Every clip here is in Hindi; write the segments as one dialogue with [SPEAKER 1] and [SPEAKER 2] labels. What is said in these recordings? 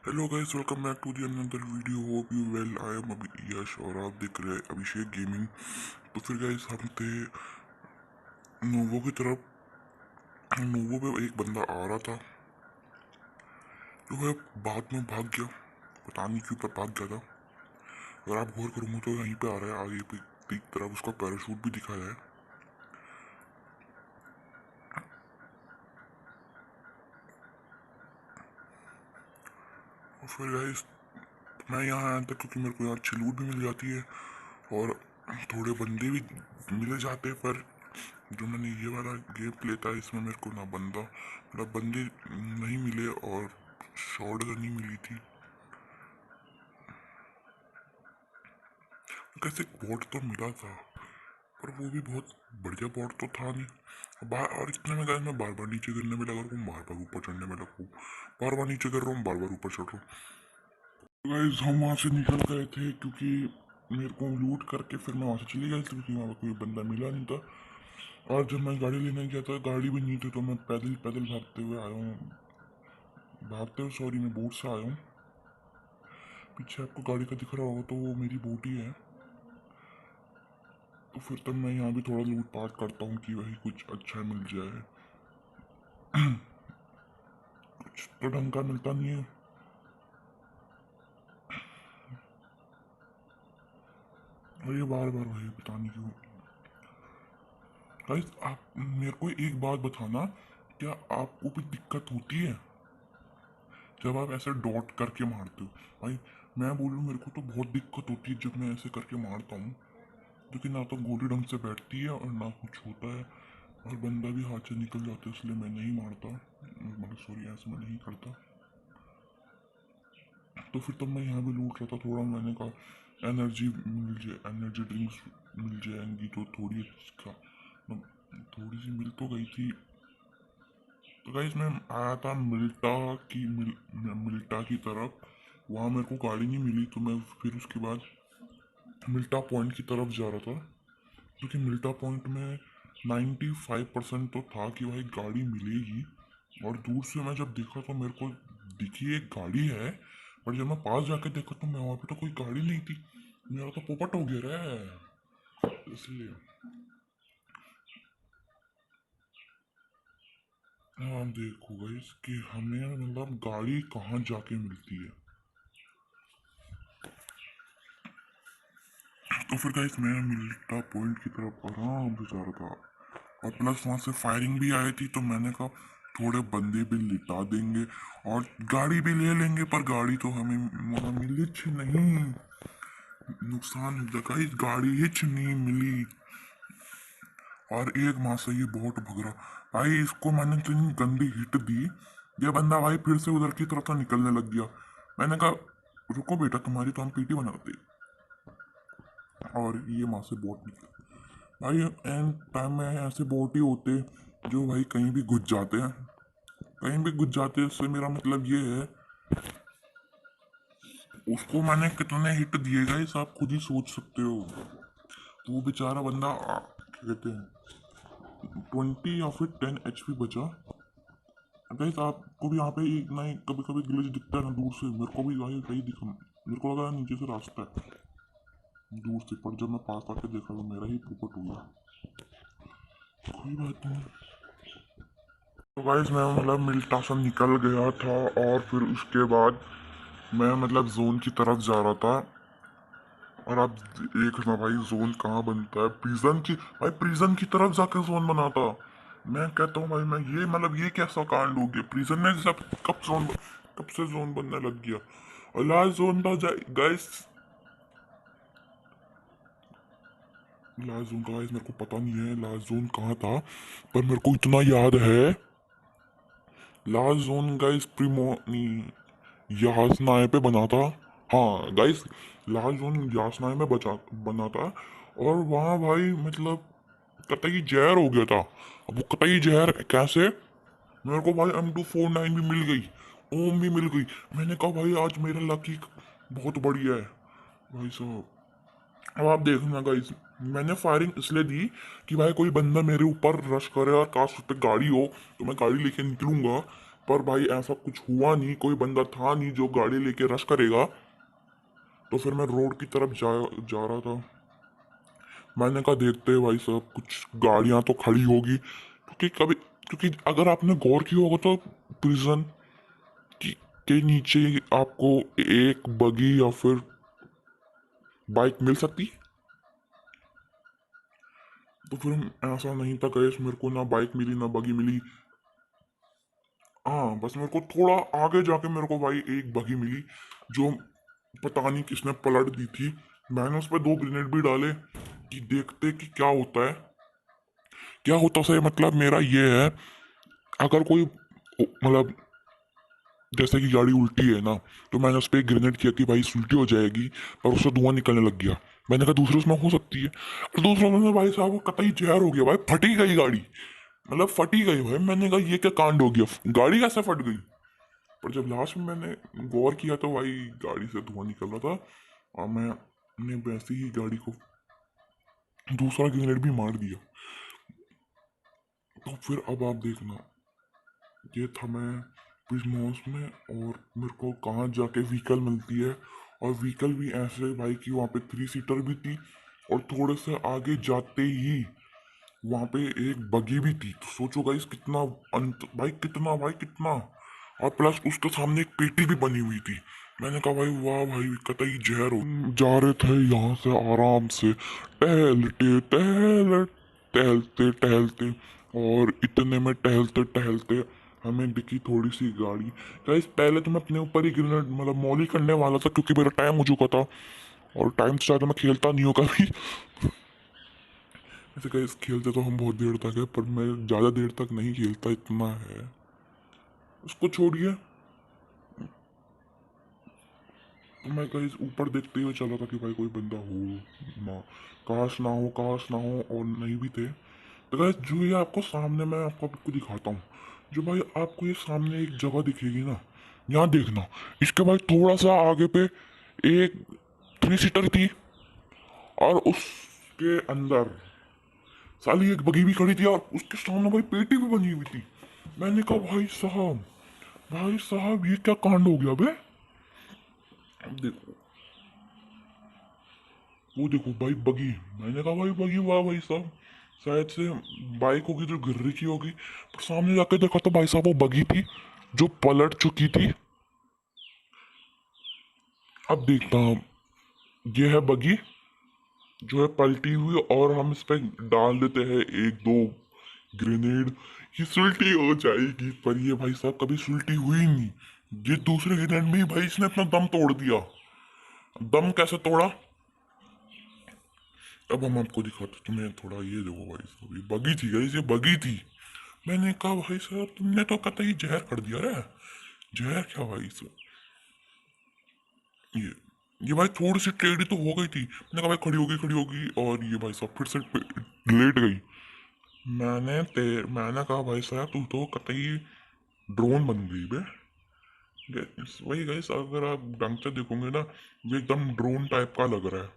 [SPEAKER 1] Hello guys, welcome back to the another video. Hope you well. I am अभी यश और आप देख रहे हैं अभिषेक गेमिंग। तो फिर गाइस हम थे नोवो की तरफ। नोवो पे एक बंदा आ रहा था जो है बाद में भाग गया। पता नहीं क्यों पर भाग गया था। अगर आप गौर करूँगा तो यहीं पे आ रहा है आगे की तरफ, उसका पैराशूट भी दिखाया है। और फिर गाइस मैं यहाँ आया था क्योंकि मेरे को यहाँ अच्छी लूट भी मिल जाती है और थोड़े बंदे भी मिले जाते हैं। पर जो मैंने ये वाला गेम प्ले था इसमें मेरे को ना बंदा मतलब बंदे नहीं मिले और शॉर्ट गन नहीं मिली थी। कैसे बॉट तो मिला था पर वो भी बहुत बढ़िया बॉट तो था नहीं। और इतने में मैं बार बार नीचे गिरने में लगा रहा हूँ, बार बार ऊपर चढ़ने में लगा हूँ, बार बार नीचे गिर रहा हूँ, बार बार ऊपर चढ़ रहा हूँ। गाइस हम वहाँ से निकल गए थे क्योंकि मेरे को लूट करके फिर मैं वहाँ से चली गई थी क्योंकि वहाँ पर कोई बंदा मिला नहीं था। और जब मैं गाड़ी लेने गया था गाड़ी भी नहीं थी तो मैं पैदल पैदल भागते हुए आया हूँ। भागते हुए सॉरी, मैं बोट से आया हूँ। पीछे आपको गाड़ी का दिख रहा होगा तो वो मेरी बोट ही है। तो फिर तब मैं यहाँ भी थोड़ा लूट पाट करता हूँ कि वही कुछ अच्छा मिल जाए। कुछ तो ढंग का मिलता नहीं है। और ये बार बार वही पता नहीं क्यों। गाइस आप मेरे को एक बात बताना, क्या आपको भी दिक्कत होती है जब आप ऐसे डॉट करके मारते हो? भाई मैं बोलूँ मेरे को तो बहुत दिक्कत होती है जब मैं ऐसे करके मारता हूँ क्योंकि ना तो गोली ढंग से बैठती है और ना कुछ होता है और बंदा भी हाथ से निकल जाता है, इसलिए मैं नहीं मारता। मतलब सॉरी, ऐसे मैं नहीं करता। तो फिर तब मैं यहाँ भी लूट रहा था थोड़ा। मैंने कहा एनर्जी मिल जाए, एनर्जी ड्रिंक्स मिल जाएंगी तो थोड़ी थोड़ी सी मिल तो गई थी। तो गाइस मैं आया था मिल्टा की तरफ। वहाँ मेरे को गाड़ी नहीं मिली तो मैं फिर उसके बाद मिल्टा पॉइंट की तरफ जा रहा था क्योंकि मिल्टा पॉइंट में 95% तो था कि भाई गाड़ी मिलेगी। और दूर से मैं जब देखा तो मेरे को दिखी एक गाड़ी है, पर जब मैं पास जाके देखा तो मैं वहाँ पे तो कोई गाड़ी नहीं थी। मेरा तो पोपट हो गया रे, इसलिए। हाँ देखो गाइस कि हमें मतलब गाड़ी कहाँ जाके मिलती है। तो फिर गाइस मैं मिल्टा पॉइंट की तरफ आराम से जा रहा था और प्लस वहाँ से फायरिंग भी आई थी तो मैंने कहा थोड़े बंदे भी लिटा देंगे और गाड़ी भी ले लेंगे, पर गाड़ी तो हमें वहाँ मिली नहीं। नुकसान हो गया गाइस, गाड़ी ही नहीं मिली। और एक माँ से ये बहुत भग रहा भाई, इसको मैंने इतनी गंदी हिट दी, ये बंदा भाई फिर से उधर की तरफ निकलने लग गया। मैंने कहा रुको बेटा, तुम्हारी तो हम पीटी बनाते। और ये माँ से बोट निकला भाई। एंड टाइम में ऐसे बोट ही होते जो भाई कहीं भी घुस जाते हैं, कहीं भी घुस जाते हैं। इससे मेरा मतलब ये है उसको मैंने कितने हिट दिए गए आप खुद ही सोच सकते हो। तो वो बेचारा बंदा क्या कहते हैं 20 या फिर 10 HP बचा। गाइस आपको भी यहाँ पे एक ना एक कभी कभी ग्लिच दिखता है ना दूर से, मेरे को भी भाई वही दिखा। मेरे को लगा नीचे से रास्ता है दूर से, पर जब मैं पास आके देखा तो मेरा ही पोपट हुआ। कोई बात नहीं। तो गाइस मैं मतलब मिल्टा सा निकल गया था और फिर उसके बाद मैं मतलब जोन की तरफ जा रहा था। और आप देखना भाई जोन कहाँ बनता है, प्रिजन की भाई, प्रिजन की तरफ जाकर जोन बनाता। मैं कहता हूँ भाई मैं ये मतलब ये कैसा कांड हो गया, प्रिजन ने सब कब से जोन बनने लग गया। और लास्ट जोन था गाइस, लास्ट जोन गाइस मेरे को पता नहीं है लास्ट जोन कहाँ था, पर मेरे को इतना याद है लास्ट जोन गाइस प्रीमो यासनाए पे बना था। हाँ गाइस लास्ट जोन यासनाए में बना था। और वहाँ भाई मतलब कतई जहर हो गया था। अब वो कतई जहर कैसे, मेरे को भाई M249 भी मिल गई, ओम भी मिल गई। मैंने कहा भाई आज मेरा लकी बहुत बढ़िया है भाई साहब। अब आप देखना गाइस, मैंने फायरिंग इसलिए दी कि भाई कोई बंदा मेरे ऊपर रश करे और काश उस पर गाड़ी हो तो मैं गाड़ी लेके निकलूंगा। पर भाई ऐसा कुछ हुआ नहीं, कोई बंदा था नहीं जो गाड़ी लेके रश करेगा। तो फिर मैं रोड की तरफ जा रहा था। मैंने कहा देखते हैं भाई साहब, कुछ गाड़ियां तो खड़ी होगी, क्योंकि अगर आपने गौर किया होगा तो प्रिजन की के नीचे आपको एक बगी या फिर बाइक मिल सकती। तो फिर ऐसा नहीं था गैस, मेरे को ना बाइक मिली ना बगी मिली। हाँ, बस मेरे को थोड़ा आगे जाके मेरे को भाई एक बगी मिली, जो पता नहीं किसने पलट दी थी। मैंने उस पर 2 ग्रेनेड भी डाले कि देखते कि क्या होता है। क्या होता से मतलब मेरा ये है, अगर कोई मतलब जैसे कि गाड़ी उल्टी है ना, तो मैंने उस पर एक ग्रेनेड किया कि भाई उल्टी हो जाएगी, पर उससे धुआं निकलने लग गया। मैंने कहा दूसरे उसमें हो सकती है, और दूसरों में भाई साहब वो कतई जहर हो गया भाई, फटी गई गाड़ी। मतलब फटी गई भाई, मैंने कहा ये क्या कांड हो गया, गाड़ी कैसे फट गई। पर जब लास्ट में मैंने गौर किया तो भाई गाड़ी से धुआं निकल रहा था, और मैंने वैसे ही गाड़ी को दूसरा ग्रेनेड भी मार दिया। तो फिर अब आप देखना, ये था मैं बिजमॉस में, और मेरे को कहाँ जाके व्हीकल मिलती है। और व्हीकल भी ऐसे भाई कि वहाँ पे 3 सीटर भी थी, और थोड़े से आगे जाते ही वहाँ पे एक बगी भी थी। तो सोचो गाइस कितना अंत भाई कितना। और प्लस उसके सामने एक पेटी भी बनी हुई थी। मैंने कहा भाई वाह भाई, कतई जहर हो। जा रहे थे यहाँ से आराम से, टहलते टहलते, और इतने में टहलते टहलते हमें दिखी थोड़ी सी गाड़ी। गाइस पहले तो मैं अपने ऊपर ही ग्रेनेड मतलब मौली करने वाला था, क्योंकि मेरा टाइम हो चुका था, और टाइम से ज़्यादा मैं खेलता नहीं हूँ कभी। ऐसे गाइस खेलते तो हम बहुत देर तक है, पर मैं ज़्यादा देर तक नहीं खेलता, इतना है। उसको छोड़िए। तो मैं गाइस ऊपर देखते हुए चला था कि भाई कोई बंदा हो ना, काश ना हो, काश ना हो, और नहीं भी थे। तो गाइस जो ये आपको सामने मैं आपको दिखाता हूँ, जो भाई आपको ये सामने एक जगह दिखेगी ना, यहाँ देखना। इसके भाई थोड़ा सा आगे पे एक 3 सीटर थी, और उसके अंदर साली एक बगी भी खड़ी थी, और उसके सामने भाई पेटी भी बनी हुई थी। मैंने कहा भाई साहब ये क्या कांड हो गया बे। देखो, वो देखो भाई बगी। मैंने कहा भाई बगी, वाह भाई साहब, शायद से बाइक होगी जो गिर रही की होगी। पर सामने जाके देखा तो भाई साहब वो बगी थी जो पलट चुकी थी। अब देखता हूँ, ये है बगी जो है पलटी हुई, और हम इस पे डाल देते हैं 1-2 ग्रेनेड, ये सुलटी हो जाएगी। पर ये भाई साहब कभी सुलटी हुई नहीं। ये दूसरे ग्रेनेड में ही भाई इसने अपना दम तोड़ दिया। दम कैसे तोड़ा, अब हम आपको दिखाते। तुम्हें थोड़ा ये देखो भाई साहब, ये बगी थी गाइस, ये बगी थी। मैंने कहा भाई साहब तुमने तो कतई जहर कर दिया रे। जहर क्या भाई साहब, ये ये भाई थोड़ी सी टेढ़ी तो हो गई थी। मैंने कहा भाई खड़ी होगी, और ये भाई साहब फिर से लेट गई। मैंने कहा भाई साहब तू तो कतई ड्रोन बन गई बे। वही गाइस, अगर आप ढंग से देखोगे ना, ये एकदम ड्रोन टाइप का लग रहा है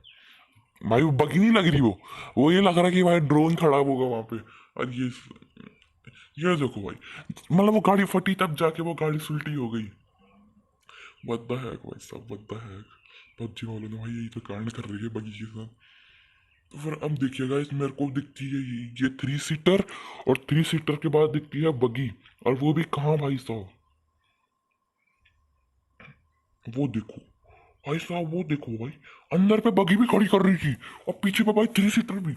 [SPEAKER 1] भाई। वो बगी नहीं लग रही, वो ये लग रहा है कि भाई ड्रोन खड़ा होगा वहां पे। और ये देखो भाई, मतलब वो गाड़ी फटी तब जाके वो गाड़ी सुलटी हो गई। व्हाट द हेक भाई साहब, व्हाट द हेक। पबजी वालों ने भाई यही तो कांड कर रही है बगी के साथ। तो फिर अब देखिएगा, इस मेरे को दिखती है ये 3 सीटर, और 3 सीटर के बाद दिखती है बगी। और वो भी कहाँ भाई साहब, वो देखो भाई साहब, वो देखो भाई, अंदर पे बगी भी खड़ी कर रही थी, और पीछे पे भाई 3 सीटर भी।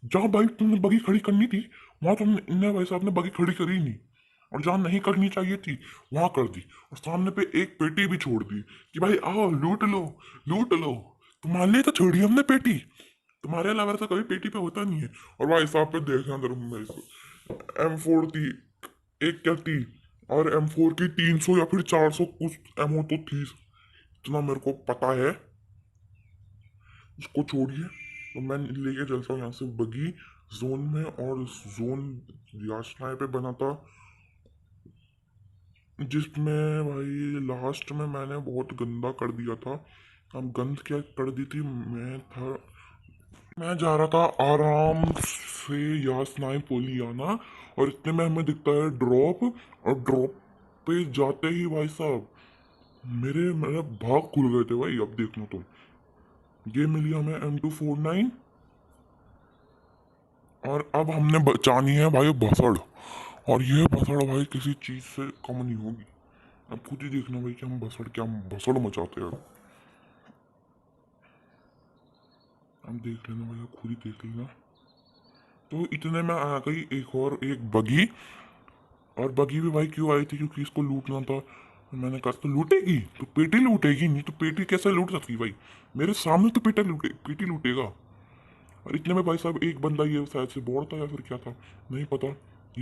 [SPEAKER 1] जहाँ भाई तुमने बगी खड़ी करनी थी, वहां तुमने इनने भाई साहब ने बगी खड़ी करी नहीं, और जहाँ नहीं करनी चाहिए थी वहां कर दी। और सामने पे एक पेटी भी छोड़ दी कि भाई आओ लूट लो, लूट लो। तुम्हारे लिए तो छोड़ी हमने पेटी, तुम्हारे अलावा तो कभी पेटी पे होता नहीं है। और भाई साहब पे देखना अंदर M4 थी, एक क्या थी, और M4 की 300 या फिर 400 कुछ एमओ तो थी, इतना मेरे को पता है। उसको छोड़िए, तो मैं लेके चलता हूँ यहाँ से बगी जोन में। और जोन याचनाएं पे बना था, जिसमें भाई लास्ट में मैंने बहुत गंदा कर दिया था। अब गंद क्या कर दी थी, मैं जा रहा था आराम से याचनाएं पोली आना, और इतने में हमें दिखता है ड्रॉप। और ड्रॉप पे जाते ही भाई साहब मेरे मेरे भाग खुल गए थे भाई। अब देखना तुम, ये मिली हमें M249 और अब हमने बचानी है भाई भसड़। और ये भसड़ भाई किसी चीज से कम नहीं होगी। अब खुद ही देखना भाई कि हम भसड़ क्या भसड़ मचाते हैं। अब देख लेना भाई, अब खुद ही देख लेना। तो इतने में आ गई एक बगी। और बगी भी भाई क्यों आई थी, क्योंकि इसको लूटना था। मैंने कहा तो लूटेगी तो पेटी लूटेगी, नहीं तो पेटी कैसे लूट सकती भाई। मेरे सामने तो पेटी लूटेगा। और इतने में भाई साहब एक बंदा, ये शायद से बॉट था या फिर क्या था नहीं पता,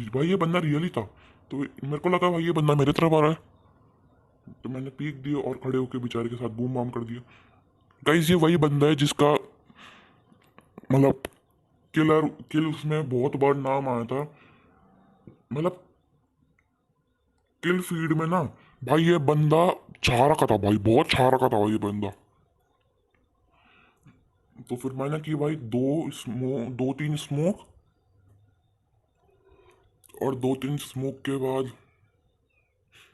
[SPEAKER 1] भाई ये बंदा रियल ही था। तो मेरे को लगा भाई ये बंदा मेरे तरफ आ रहा है, तो मैंने पीक दिया और खड़े होकर बेचारे के साथ बूम बाम कर दिया। गाइस ये वही बंदा है जिसका मतलब किल उसमें बहुत बार नाम आया था। मतलब किल फीड में ना भाई ये बंदा छारा का था भाई, बहुत छारा का था भाई ये बंदा। तो फिर मैंने की भाई दो तीन स्मोक, और दो तीन स्मोक के बाद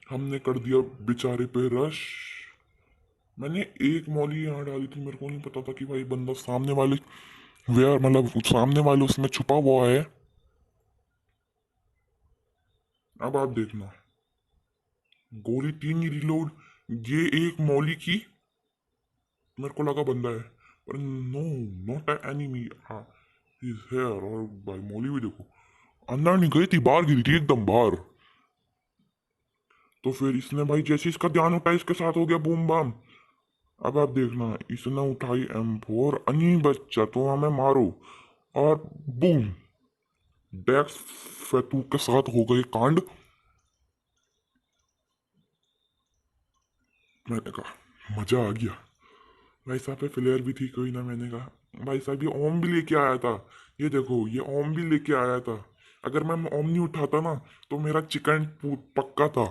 [SPEAKER 1] हमने कर दिया बेचारे पे रश। मैंने एक मौली यहाँ डाली थी, मेरे को नहीं पता था कि भाई बंदा सामने वाले वेयर मतलब सामने वाले उसमें छुपा हुआ है। अब आप देखना, गोली तीन ही रिलोड, ये एक मौली की, मेरे को लगा बंदा है, पर नो, नॉट एनिमी, हाँ इज हेयर। और भाई मौली भी देखो अंदर नहीं गई थी, बाहर गिरी थी एकदम बाहर। तो फिर इसने भाई जैसे इसका ध्यान उठा इसके साथ हो गया बूम बाम। अब आप देखना, इसने उठाई M4, अनी बच्चा तो हमें मारो, और बूम, डेक्स फैतू के साथ हो गए कांड। मैंने कहा मजा आ गया। भाई साहब पे फ्लेयर भी थी कोई ना, मैंने कहा भाई साहब ये ओम भी लेके आया था, ये देखो ये ओम भी लेके आया था। अगर मैं ओम नहीं उठाता ना तो मेरा चिकन पक्का था,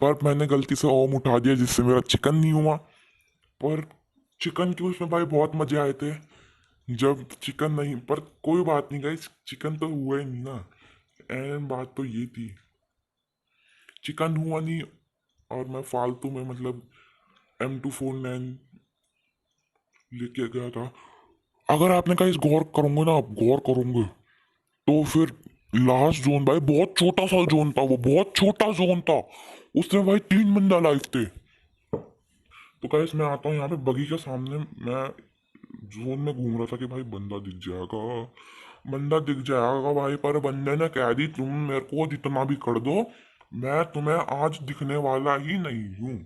[SPEAKER 1] पर मैंने गलती से ओम उठा दिया जिससे मेरा चिकन नहीं हुआ। पर चिकन के उसमें भाई बहुत मजे आए थे जब चिकन नहीं, पर कोई बात नहीं गाइस, चिकन तो हुआ ही नहीं ना। एंड बात तो ये थी, चिकन हुआ नहीं, और मैं फालतू में मतलब M249 लेके गया था। अगर आपने कहा इस गौर करोगे ना, आप गौर करोगे तो फिर लास्ट जोन भाई बहुत छोटा सा जोन था, वो बहुत छोटा जोन था, उसमें भाई तीन बंदा लाइफ थे। तो गाइस मैं आता हूँ यहाँ पे बगी के सामने, मैं जोन में घूम रहा था कि भाई बंदा दिख जाएगा, बंदा दिख जाएगा भाई। पर बंदे ने कह दी तुम मेरे को जितना भी कर दो, मैं तुम्हें आज दिखने वाला ही नहीं हूँ।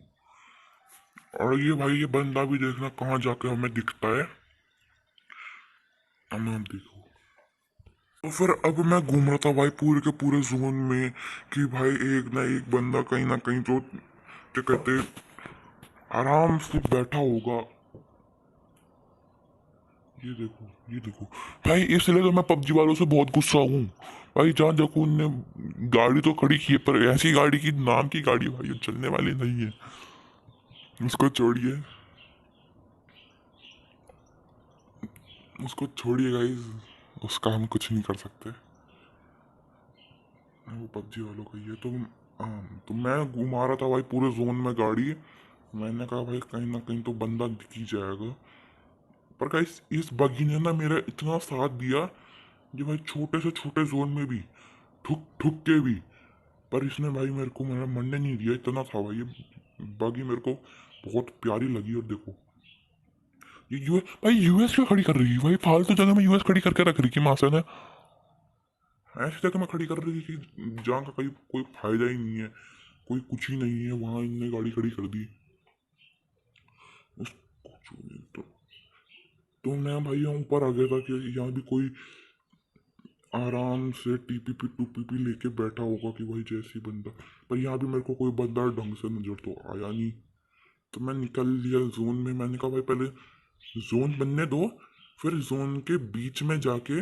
[SPEAKER 1] और ये भाई ये बंदा भी देखना कहाँ जाके हमें दिखता है। अब देखो, तो फिर अब मैं घूम रहा था भाई पूरे के पूरे जोन में कि भाई एक ना एक बंदा कहीं ना कहीं तो क्या कहते आराम से बैठा होगा। ये देखो भाई, इसलिए तो मैं PUBG वालों से बहुत गुस्सा हूँ भाई। जहाँ देखो उनने गाड़ी तो खड़ी की है, पर ऐसी गाड़ी की नाम की गाड़ी भाई वो चलने वाली नहीं है। उसको छोड़िए, उसको छोड़िए गाइस, उसका हम कुछ नहीं कर सकते, वो PUBG वालों का ही है। तो तो मैं घुमा रहा था भाई पूरे जोन में गाड़ी। मैंने कहा भाई कहीं ना कहीं तो बंदा दिख ही जाएगा। पर गाइस इस बगी ने ना मेरा इतना साथ दिया कि भाई छोटे से छोटे जोन में भी ठुक ठुक के भी, पर इसने भाई मेरे को मेरा मरने नहीं दिया, इतना था भाई ये बागी मेरे को बहुत प्यारी लगी। और देखो ये भाई यूएस क्यों खड़ी कर रही है भाई, फालतू जगह में यूएस खड़ी करके रख रही थी मासा ने, ऐसी जगह में खड़ी कर रही थी जहाँ का कहीं कोई फायदा ही नहीं है, कोई कुछ ही नहीं है, वहां इनने गाड़ी खड़ी कर दी। उसको तो मैं भाई यहाँ ऊपर आ गया था कि यहाँ भी कोई आराम से TPP 2PP लेके बैठा होगा कि भाई जैसी बंदा, पर यहाँ भी मेरे को कोई बंदा ढंग से नजर तो आया नहीं। तो मैं निकल लिया जोन में, मैंने कहा भाई पहले जोन बनने दो, फिर जोन के बीच में जाके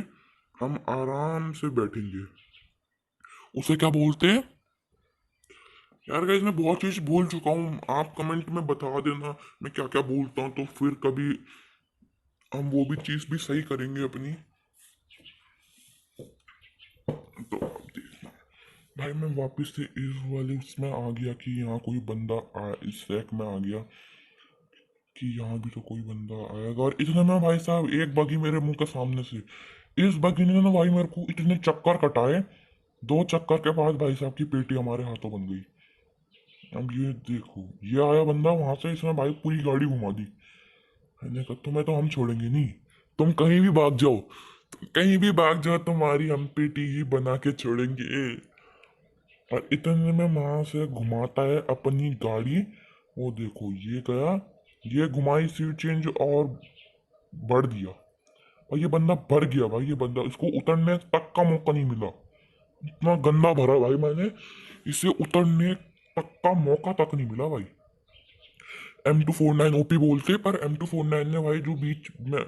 [SPEAKER 1] हम आराम से बैठेंगे। उसे क्या बोलते हैं यार गाइस, मैं बहुत चीज भूल चुका हूँ, आप कमेंट में बता देना मैं क्या क्या बोलता हूँ, तो फिर कभी हम वो भी चीज भी सही करेंगे अपनी। तो अब देखना, भाई मैं वापस से इस वाले इसमें आ गया कि यहाँ कोई बंदा इस रैक में आ गया कि यहाँ भी तो कोई बंदा आएगा, और इतने में भाई साहब एक बगी मेरे मुंह के सामने से, इस बगी ने ना भाई मेरे को इतने चक्कर कटाए, 2 चक्कर के बाद भाई साहब की पेटी हमारे हाथों बन गई। अब ये देखो, ये आया बंदा वहां से, इसने भाई पूरी गाड़ी घुमा दी। मैंने कहा तुम्हें तो हम छोड़ेंगे नहीं, तुम कहीं भी भाग जाओ, तुम कहीं भी भाग जाओ, तुम्हारी हम पेटी ही बना के छोड़ेंगे। और इतने में वहां से घुमाता है अपनी गाड़ी, वो देखो ये गया, ये घुमाई सीट चेंज और बढ़ दिया। और ये बंदा भर गया भाई, ये बंदा, इसको उतरने तक का मौका नहीं मिला, इतना गंदा भरा भाई मैंने, इसे उतरने तक का मौका तक नहीं मिला भाई। M249 ओपी बोलते, पर M249 ने भाई जो बीच में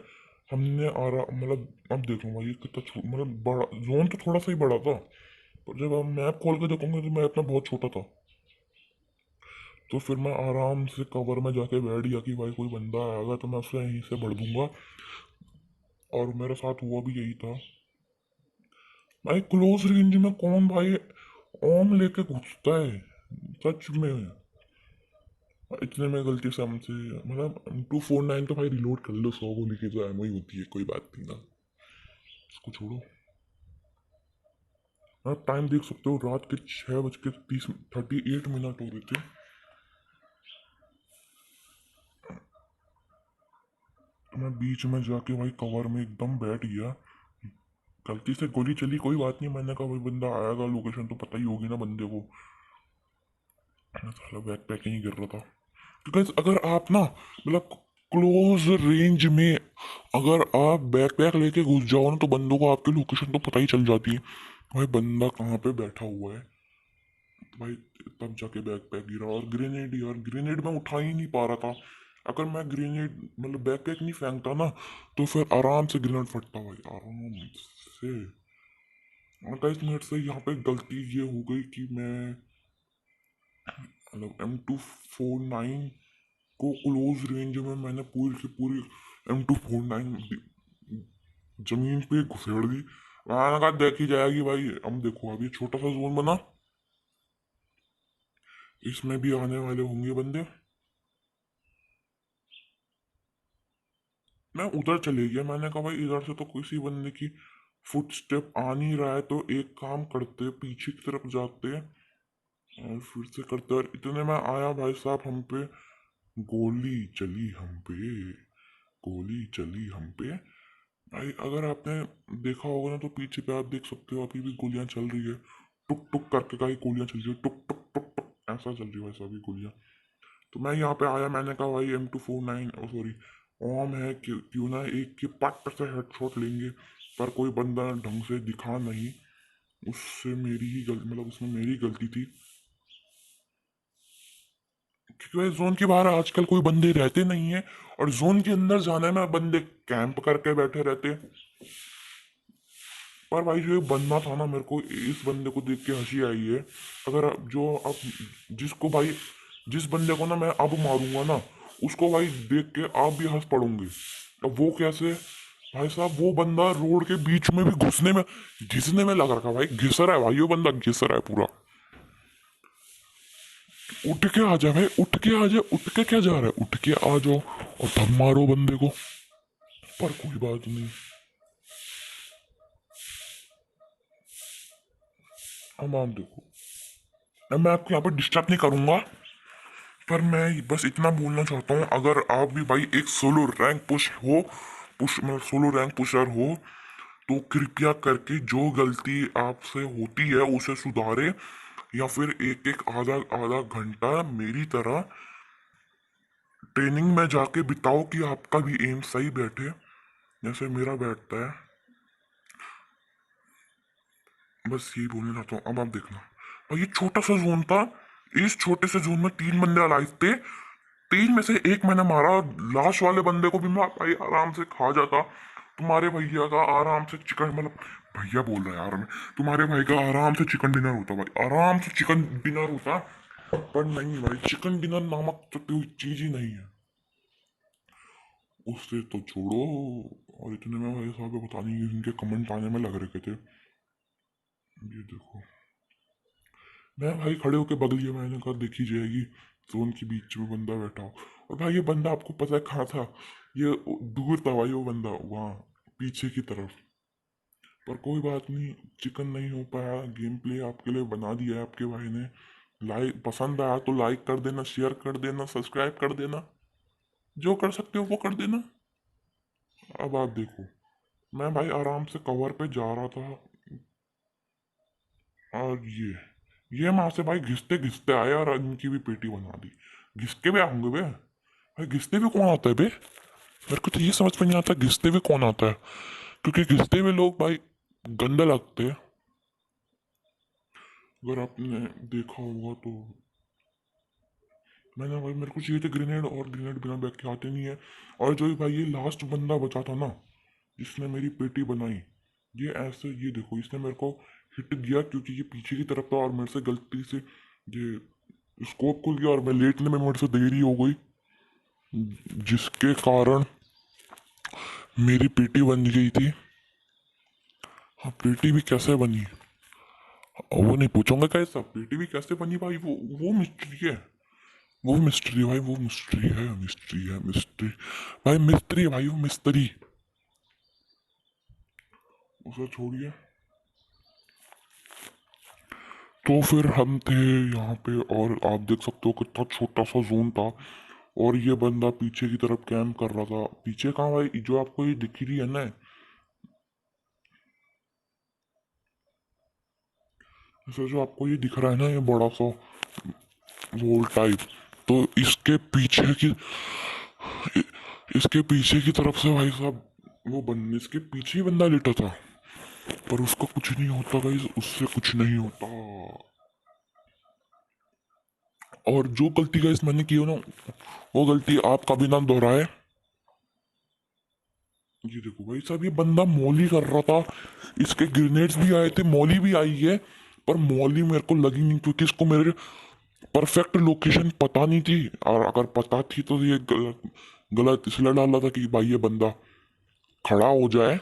[SPEAKER 1] हमने आ रहा, मतलब अब देखो भाई ये कितना मतलब बड़ा जोन तो थोड़ा सा ही बड़ा था, पर जब हम मैप खोल के देखूंगा तो मैप में बहुत छोटा था। तो फिर मैं आराम से कवर में जाके बैठ गया कि भाई कोई बंदा आएगा तो मैं उससे यहीं से बढ़ दूंगा, और मेरे साथ हुआ भी यही था। भाई क्लोज रेंज में कौन भाई ओम लेके घुसता है, सच में। इतने में गलती से हमसे, मतलब 249 तो भाई रिलोड कर लो, 100 गोली की तो एमओ ही होती है, कोई बात नहीं ना, इसको छोड़ो। आप टाइम देख सकते हो, रात के 6:38 हो रहे थे। तो मैं बीच में जाके भाई कवर में एकदम बैठ गया, गलती से गोली चली कोई बात नहीं, मैंने कहा भाई बंदा आएगा, लोकेशन तो पता ही होगी ना बंदे को। मैं साला बैक पैक ही कर रहा था, क्योंकि अगर आप ना, मतलब क्लोज रेंज में अगर आप बैकपैक लेके घुस जाओ ना, तो बंदों को आपकी लोकेशन तो पता ही चल जाती है, भाई बंदा कहाँ पे बैठा हुआ है। तो भाई तब जाके बैकपैक गिरा, और ग्रेनेड, यार ग्रेनेड मैं उठा ही नहीं पा रहा था। अगर मैं ग्रेनेड मतलब बैकपैक नहीं फेंकता ना, तो फिर आराम से ग्रेनेड फटता भाई, आराम से। और 22 मिनट से यहाँ पे गलती ये हो गई कि मैं, मतलब M249 को क्लोज रेंज में मैंने पूरी की पूरी M249 जमीन पे घुसेड़ दी। मैंने कहा देखी जाएगी भाई, हम देखो अभी छोटा सा जोन बना, इसमें भी आने वाले होंगे बंदे। मैं उधर चले गया, मैंने कहा भाई इधर से तो किसी बंदे की फुट स्टेप आ नहीं रहा है, तो एक काम करते पीछे की तरफ जाते और फिर से करते, और इतने में आया भाई साहब हम पे, गोली चली हम पे, गोली चली हम पे। भाई अगर आपने देखा होगा ना, तो पीछे पे आप देख सकते हो अभी भी गोलियां चल रही है, टुक टुक करके का ही गोलियां चल रही है, टुक टुक टुक टुक ऐसा चल रही है वैसा भी गोलियां। तो मैं यहाँ पे आया, मैंने कहा भाई M249 सॉरी ओम है, क्यों ना एक के पट से हेडशॉट लेंगे, पर कोई बंदा ढंग से दिखा नहीं, उससे मेरी ही गलती, मतलब उसमें मेरी गलती थी, क्योंकि भाई जोन के बाहर आजकल कोई बंदे रहते नहीं है, और जोन के अंदर जाने में बंदे कैंप करके बैठे रहते हैं। पर भाई जो ये बंदा था ना, मेरे को इस बंदे को देख के हंसी आई है। अगर जो अब जिसको भाई, जिस बंदे को ना मैं अब मारूंगा ना, उसको भाई देख के आप भी हंस पड़ोगे। अब वो कैसे, भाई साहब वो बंदा रोड के बीच में भी घुसने में, घिसने में लग रखा भाई, घिस रहा है भाई, वो बंदा घिस रहा है पूरा। उठ के आ जा भाई, उठ के आ जा, उठ के क्या जा रहा है, उठ के आ जाओ और तब मारो बंदे को। पर कोई बात नहीं, हम आप देखो, अब मैं आपको यहाँ पर डिस्टर्ब नहीं करूंगा, पर मैं बस इतना बोलना चाहता हूँ, अगर आप भी भाई एक सोलो रैंक पुश हो, पुश मतलब सोलो रैंक पुशर हो, तो कृपया करके जो गलती आपसे होती है उसे सुधारे, या फिर एक एक आधा आधा घंटा मेरी तरह ट्रेनिंग में जाके बिताओ, कि आपका भी एम सही बैठे जैसे मेरा बैठता है। बस यही बोलना चाहता हूँ, अब आप देखना। और ये छोटा सा जोन था, इस छोटे से जोन में 3 बंदे अलाइव थे, 3 में से एक मैंने मारा, लास्ट वाले बंदे को भी मैं भाई आराम से खा जाता। तुम्हारे भैया का आराम से चिकन, मतलब भैया बोल रहा है यार मैं, तुम्हारे भाई का आराम से चिकन डिनर होता भाई, आराम से चिकन डिनर होता। पर नहीं भाई, चिकन डिनर नामक तो कोई चीज ही नहीं है, उससे तो छोड़ो। और इतने में भाई साहब पता नहीं इनके कमेंट आने में लग रखे थे, ये देखो। मैं भाई खड़े होके बग लिया, मैंने कहा देखी जाएगी, जोन के बीच में बंदा बैठा हो। और भाई ये बंदा आपको पता है कहाँ था? ये दूर था भाई, वो बंदा वहाँ पीछे की तरफ। पर कोई बात नहीं, चिकन नहीं हो पाया, गेम प्ले आपके लिए बना दिया है आपके भाई ने। लाइक पसंद आया तो लाइक कर देना, शेयर कर देना, सब्सक्राइब कर देना, जो कर सकते हो वो कर देना। अब आप देखो, मैं भाई आराम से कवर पे जा रहा था, और ये वहां से भाई घिसते घिसते आए और इनकी भी पेटी बना दी। घिसके भी आऊंगे बे भाई, घिसते भी कौन आता है बे? मेरे को तो ये समझ में नहीं आता घिसते हुए कौन आता है, क्योंकि घिसते हुए लोग भाई गंदे लगते हैं। अगर आपने देखा होगा तो मैंने भाई, मेरे को चाहिए थे ग्रेनेड, और ग्रेनेड बिना बैग के आते नहीं है। और जो भाई ये लास्ट बंदा बचा था ना, जिसने मेरी पेटी बनाई, ये ऐसे, ये देखो इसने मेरे को हिट दिया क्योंकि ये पीछे की तरफ था, और मेरे से गलती से ये स्कोप खुल गया और मैं लेटने में मेरे से देरी हो गई, जिसके कारण मेरी पेटी बन गई थी। हाँ, पेटी भी कैसे बनी वो नहीं पूछूंगा, कैसा पेटी भी कैसे बनी भाई, वो मिस्ट्री है। वो मिस्ट्री है भाई, वो मिस्ट्री है, मिस्ट्री है, मिस्ट्री। भाई मिस्ट्री है भाई, वो मिस्त्री। उसे छोड़िए। तो फिर हम थे यहाँ पे, और आप देख सकते हो कितना छोटा सा जोन था, और ये बंदा पीछे की तरफ कैंप कर रहा था। पीछे कहाँ भाई, जो आपको ये दिख रही है ना, जैसे जो आपको ये दिख रहा है ना, ये बड़ा सा वॉल टाइप, तो इसके पीछे की तरफ से भाई साहब, वो बंदे इसके पीछे ही बंदा लेटा था, पर उसका कुछ नहीं होता भाई, उससे कुछ नहीं होता। और जो गलती गाइस मैंने की हो ना, वो गलती आप कभी ना दोहराए। ये देखो भाई साहब, ये बंदा मौली कर रहा था, इसके ग्रेनेड्स भी आए थे, मौली भी आई है, पर मौली मेरे को लगी नहीं क्योंकि इसको मेरे परफेक्ट लोकेशन पता नहीं थी, और अगर पता थी तो ये गलत गलत इसलिए डाला था कि भाई ये बंदा खड़ा हो जाए,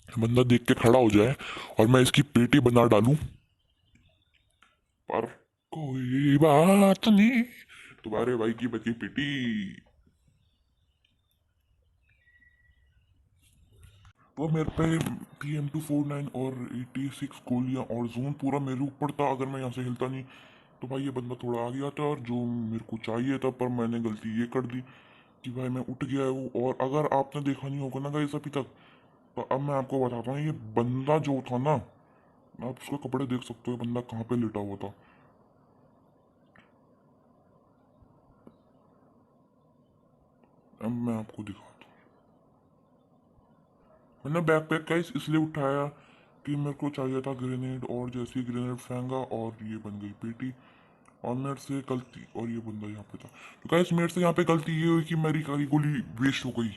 [SPEAKER 1] बंदा देख के खड़ा हो जाए, और मैं इसकी पेटी बना डालूं। पर कोई बात नहीं, तुम्हारे भाई की बची पेटी। वो मेरे पे PM249 और 86 गोलियां, और जोन पूरा मेरे ऊपर था, अगर मैं यहाँ से हिलता नहीं तो भाई ये बंदा थोड़ा आ गया था, और जो मेरे को चाहिए था, पर मैंने गलती ये कर दी कि भाई मैं उठ गया हूँ। और अगर आपने देखा नहीं होगा ना गाइस अभी तक, तो अब मैं आपको बताता हूँ, ये बंदा जो था ना, आप उसके कपड़े देख सकते हो, बंदा कहाँ पे लेटा हुआ था। अब मैं आपको दिखाता हूँ, मैंने बैकपैक का इसलिए उठाया कि मेरे को चाहिए था ग्रेनेड, और जैसे ही ग्रेनेड फेंका और ये बन गई पेटी। और मेरे से गलती, और ये बंदा यहाँ पे था, तो गाइस मेरे से यहाँ पे गलती ये हुई कि मेरी गोली वेस्ट हो गई।